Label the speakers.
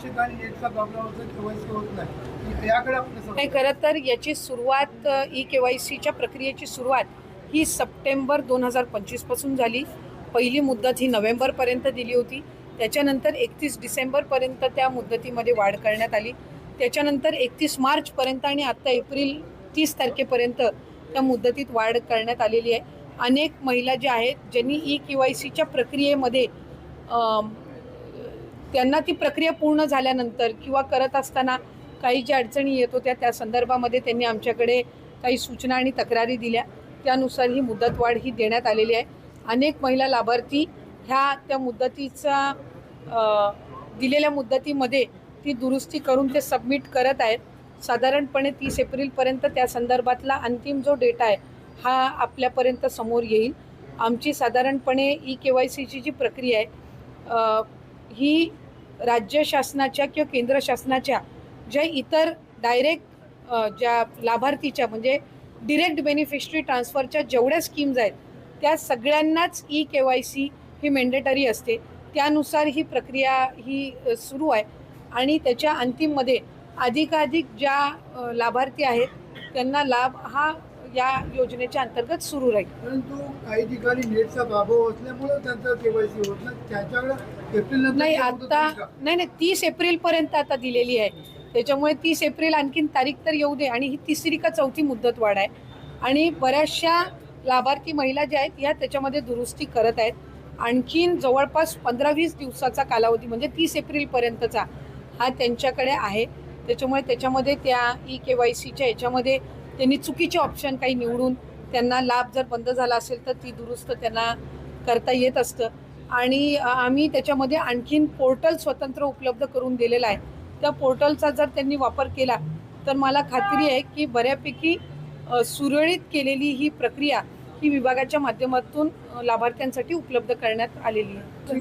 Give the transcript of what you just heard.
Speaker 1: ठिकाणी नेटचा प्रॉब्लेम होतो, केवायसी होत नाही, याकडे आपण कसं
Speaker 2: नाही, खरं तर याची सुरुवात ई-केवायसीच्या प्रक्रियेची सुरुवात ही सप्टेंबर 2025 पासून झाली. पहिली मुदत ही नोव्हेंबरपर्यंत दिली होती. त्याच्यानंतर 31 डिसेंबरपर्यंत त्या मुदतीमध्ये वाढ करण्यात आली. त्याच्यानंतर 31 मार्चपर्यंत आणि आत्ता एप्रिल 30 तारखेपर्यंत त्या मुदतीत वाढ करण्यात आलेली आहे. अनेक महिला ज्या आहेत ज्यांनी ई-केवायसीच्या प्रक्रियेमध्ये त्यांना ती प्रक्रिया पूर्ण झाल्यानंतर किंवा करत असताना काही ज्या अडचणी येत होत्या त्या संदर्भामध्ये त्यांनी आमच्याकडे काही सूचना आणि तक्रारी दिल्या. त्यानुसार ही मुदतवाढ ही देण्यात आलेली आहे. अनेक महिला लाभार्थी ह्या त्या मुदतीचा दिलेल्या मुदतीमध्ये ती दुरुस्ती करून ते सबमिट करत आहेत. साधारणपणे 30 एप्रिलपर्यंत त्या संदर्भातला अंतिम जो डेटा आहे हा आपल्यापर्यंत समोर येईल. आमची साधारणपणे ई-केवायसीची जी प्रक्रिया आहे ही राज्य शासनाच्या किंवा केंद्र शासनाच्या ज्या इतर डायरेक्ट ज्या लाभार्थीच्या म्हणजे डिरेक्ट बेनिफिशरी ट्रान्सफरच्या जेवढ्या स्कीम्स आहेत त्या सगळ्यांनाच ई-केवायसी ही मॅन्डेटरी असते. त्यानुसार ही प्रक्रिया ही सुरू आहे आणि त्याच्या अंतिममध्ये अधिकाधिक ज्या लाभार्थी आहेत त्यांना लाभ हा या योजनेच्या अंतर्गत सुरू राहील.
Speaker 1: परंतु काही ठिकाणी नेटचा अभाव असल्यामुळे त्यांचं केवायसी होत नाही, त्याच्याकडे एप्रिल
Speaker 2: नाही आता नाही 30 एप्रिलपर्यंत आता दिलेली आहे. त्याच्यामुळे 30 एप्रिल आणखीन तारीख तर येऊ दे आणि ही तिसरी का चौथी मुदत वाढ आहे आणि बऱ्याचशा लाभार्थी महिला ज्या आहेत या त्याच्यामध्ये दुरुस्ती करत आहेत. आणखीन जवळपास 15-20 दिवसाचा कालावधी म्हणजे 30 एप्रिलपर्यंतचा हा त्यांच्याकडे आहे. त्याच्यामुळे त्याच्यामध्ये त्या ई-केवायसीच्या याच्यामध्ये त्यांनी चुकीचे ऑप्शन काही निवडून त्यांना लाभ जर बंद झाला असेल तर ती दुरुस्त त्यांना करता येत असतं. आणि आम्ही त्याच्यामध्ये आणखीन पोर्टल स्वतंत्र उपलब्ध करून दिलेला आहे. त्या पोर्टलचा जर त्यांनी वापर केला तर मला खात्री आहे की बऱ्यापैकी सुरळीत केलेली ही प्रक्रिया ही विभागाच्या माध्यमातून लाभार्थ्यांसाठी उपलब्ध करण्यात आलेली आहे.